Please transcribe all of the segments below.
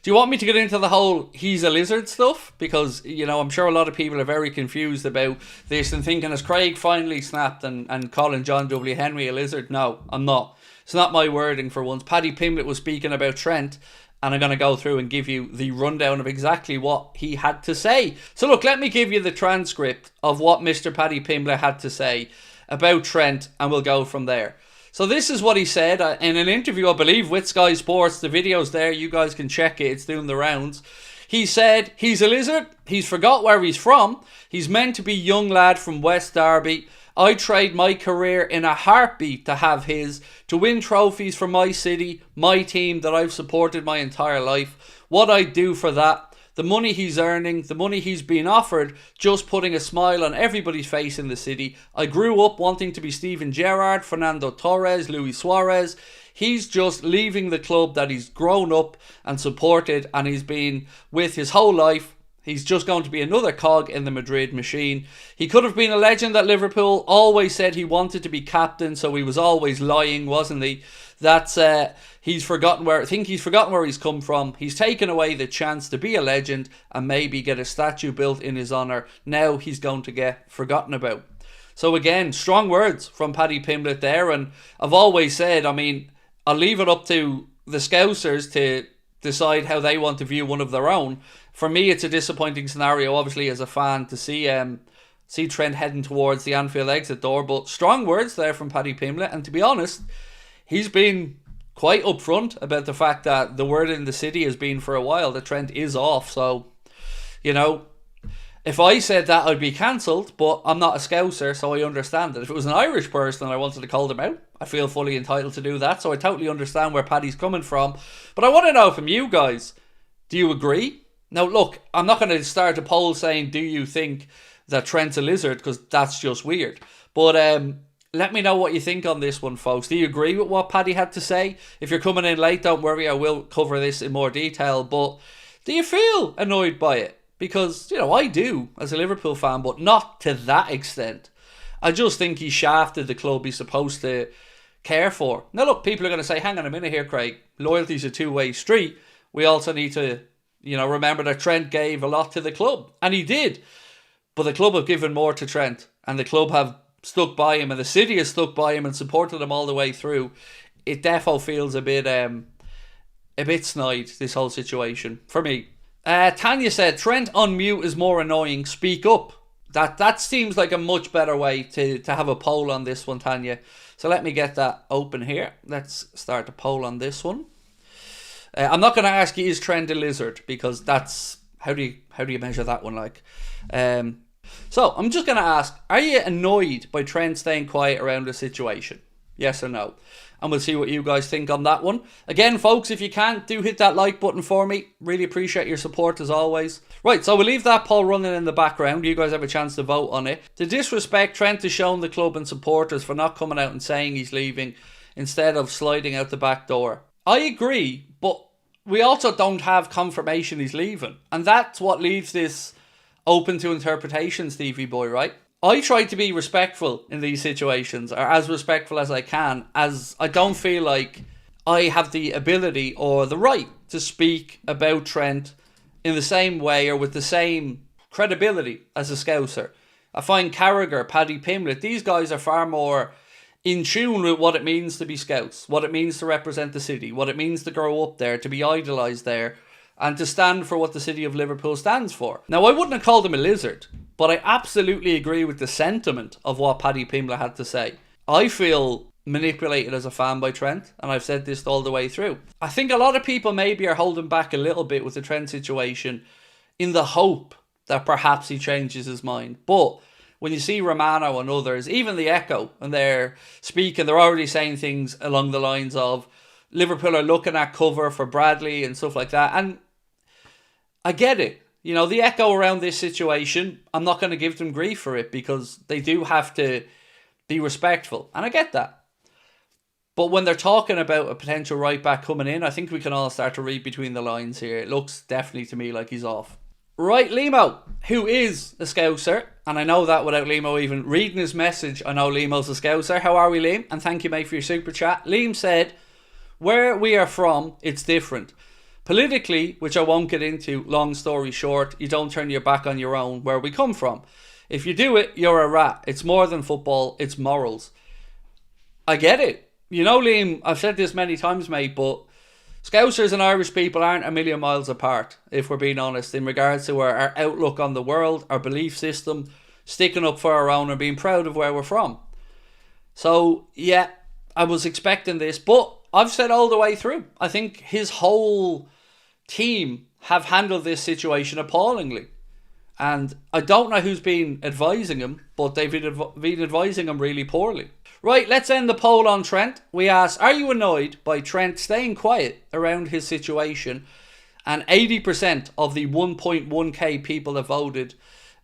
Do you want me to get into the whole he's a lizard stuff? Because, you know, I'm sure a lot of people are very confused about this and thinking, has Craig finally snapped and calling John W. Henry a lizard? No, I'm not. It's not my wording for once. Paddy Pimblett was speaking about Trent, and I'm going to go through and give you the rundown of exactly what he had to say. So look, let me give you the transcript of what Mr. Paddy Pimblett had to say about Trent, and we'll go from there. So this is what he said in an interview, I believe, with Sky Sports. The video's there, you guys can check it, it's doing the rounds. He said, he's a lizard, he's forgot where he's from, he's meant to be young lad from West Derby. I trade my career in a heartbeat to have his, to win trophies for my city, my team that I've supported my entire life. What I'd do for that, the money he's earning, the money he's being offered, just putting a smile on everybody's face in the city. I grew up wanting to be Steven Gerrard, Fernando Torres, Luis Suarez. He's just leaving the club that he's grown up and supported and he's been with his whole life. He's just going to be another cog in the Madrid machine. He could have been a legend at Liverpool. Always said he wanted to be captain, so he was always lying, wasn't he? That's he's forgotten where. I think he's forgotten where he's come from. He's taken away the chance to be a legend and maybe get a statue built in his honour. Now he's going to get forgotten about. So again, strong words from Paddy Pimblett there. And I've always said, I mean, I'll leave it up to the Scousers to decide how they want to view one of their own. For me, it's a disappointing scenario, obviously, as a fan, to see Trent heading towards the Anfield exit door. But strong words there from Paddy Pimblett. And to be honest, he's been quite upfront about the fact that the word in the city has been for a while that Trent is off. So, you know, if I said that, I'd be cancelled. But I'm not a Scouser, so I understand it. If it was an Irish person and I wanted to call them out, I feel fully entitled to do that. So I totally understand where Paddy's coming from. But I want to know from you guys, do you agree? Now, look, I'm not going to start a poll saying, do you think that Trent's a lizard? Because that's just weird. But let me know what you think on this one, folks. Do you agree with what Paddy had to say? If you're coming in late, don't worry, I will cover this in more detail. But do you feel annoyed by it? Because, you know, I do as a Liverpool fan, but not to that extent. I just think he shafted the club he's supposed to care for. Now, look, people are going to say, hang on a minute here, Craig. Loyalty's a two-way street. We also need to, you know, remember that Trent gave a lot to the club. And he did. But the club have given more to Trent. And the club have stuck by him. And the city has stuck by him and supported him all the way through. It defo feels a bit snide, this whole situation, for me. Tanya said, Trent on mute is more annoying. Speak up. That seems like a much better way to have a poll on this one, Tanya. So let me get that open here. Let's start a poll on this one. I'm not going to ask you, is Trent a lizard? Because that's, how do you measure that one like? So I'm just going to ask, are you annoyed by Trent staying quiet around the situation? Yes or no? And we'll see what you guys think on that one. Again, folks, if you can, do hit that like button for me. Really appreciate your support as always. Right, so we'll leave that poll running in the background. You guys have a chance to vote on it. To disrespect, Trent has shown the club and supporters for not coming out and saying he's leaving instead of sliding out the back door. I agree, but we also don't have confirmation he's leaving. And that's what leaves this open to interpretation, Stevie boy, right? I try to be respectful in these situations, or as respectful as I can, as I don't feel like I have the ability or the right to speak about Trent in the same way or with the same credibility as a Scouser. I find Carragher, Paddy Pimblett, these guys are far more in tune with what it means to be Scouts, what it means to represent the city, what it means to grow up there, to be idolised there, and to stand for what the city of Liverpool stands for. Now, I wouldn't have called him a lizard, but I absolutely agree with the sentiment of what Paddy Pimblett had to say. I feel manipulated as a fan by Trent, and I've said this all the way through. I think a lot of people maybe are holding back a little bit with the Trent situation in the hope that perhaps he changes his mind. But when you see Romano and others, even the Echo, and they're speaking, they're already saying things along the lines of Liverpool are looking at cover for Bradley and stuff like that. And I get it. You know, the Echo around this situation, I'm not going to give them grief for it because they do have to be respectful. And I get that. But when they're talking about a potential right back coming in, I think we can all start to read between the lines here. It looks definitely to me like he's off. Right, Limo, who is a Scouser, and I know that without Limo even reading his message, I know Limo's a Scouser. How are we, Liam? And thank you, mate, for your super chat. Liam said, where we are from, it's different. Politically, which I won't get into, long story short, you don't turn your back on your own where we come from. If you do it, you're a rat. It's more than football, it's morals. I get it. You know, Liam, I've said this many times, mate, but Scousers and Irish people aren't a million miles apart, if we're being honest, in regards to our outlook on the world, our belief system, sticking up for our own and being proud of where we're from. So, yeah, I was expecting this, but I've said all the way through, I think his whole team have handled this situation appallingly. And I don't know who's been advising him, but they've been advising him really poorly. Right, let's end the poll on Trent. We asked, are you annoyed by Trent staying quiet around his situation? And 80% of the 1.1k people that voted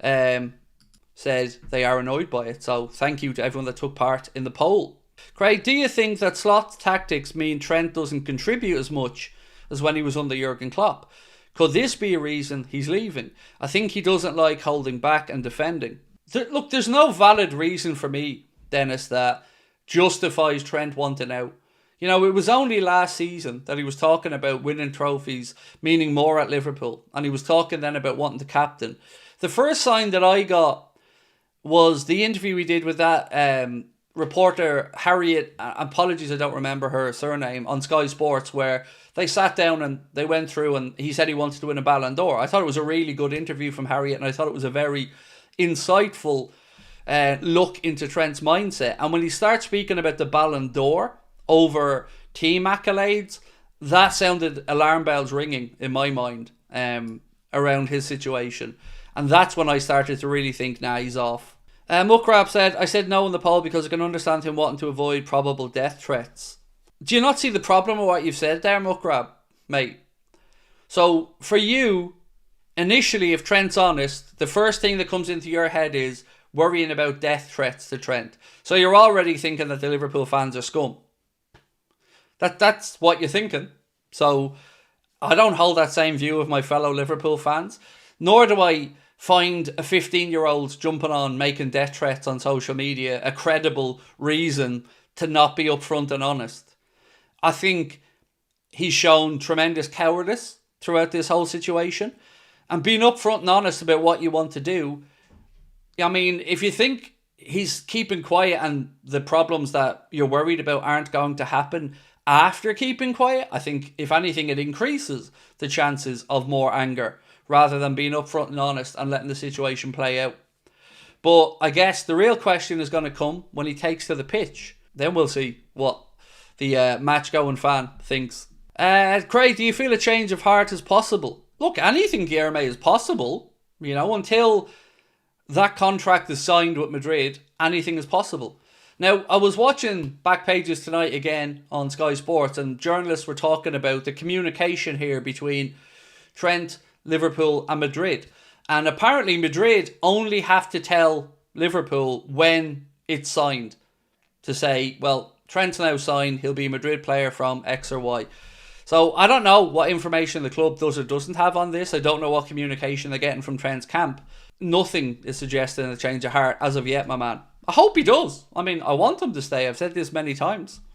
said they are annoyed by it. So thank you to everyone that took part in the poll. Craig, do you think that Sloth's tactics mean Trent doesn't contribute as much as when he was under Jurgen Klopp? Could this be a reason he's leaving? I think he doesn't like holding back and defending. Look, there's no valid reason for me, Dennis, that justifies Trent wanting out. You know, it was only last season that he was talking about winning trophies, meaning more at Liverpool. And he was talking then about wanting to captain. The first sign that I got was the interview we did with that reporter, Harriet, apologies I don't remember her surname, on Sky Sports, where they sat down and they went through and he said he wanted to win a Ballon d'Or. I thought it was a really good interview from Harriet, and I thought it was a very insightful look into Trent's mindset. And when he starts speaking about the Ballon d'Or over team accolades, that sounded alarm bells ringing in my mind around his situation. And that's when I started to really think, nah, he's off. Muckrab said, I said no in the poll because I can understand him wanting to avoid probable death threats. Do you not see the problem with what you've said there, Muckrab, mate? So for you, initially, if Trent's honest, the first thing that comes into your head is worrying about death threats to Trent. So you're already thinking that the Liverpool fans are scum. That's what you're thinking. So I don't hold that same view of my fellow Liverpool fans. Nor do I find a 15-year-old jumping on making death threats on social media a credible reason to not be upfront and honest. I think he's shown tremendous cowardice throughout this whole situation. And being upfront and honest about what you want to do, I mean, if you think he's keeping quiet and the problems that you're worried about aren't going to happen after keeping quiet, I think, if anything, it increases the chances of more anger rather than being upfront and honest and letting the situation play out. But I guess the real question is going to come when he takes to the pitch. Then we'll see what the match-going fan thinks. Craig, do you feel a change of heart is possible? Look, anything, Guilherme, is possible. You know, until that contract is signed with Madrid, anything is possible. Now, I was watching Back Pages tonight again on Sky Sports, and journalists were talking about the communication here between Trent, Liverpool and Madrid. And apparently Madrid only have to tell Liverpool when it's signed to say, well, Trent's now signed, he'll be a Madrid player from X or Y. So I don't know what information the club does or doesn't have on this. I don't know what communication they're getting from Trent's camp. Nothing is suggesting a change of heart as of yet, my man. I hope he does. I mean, I want him to stay. I've said this many times.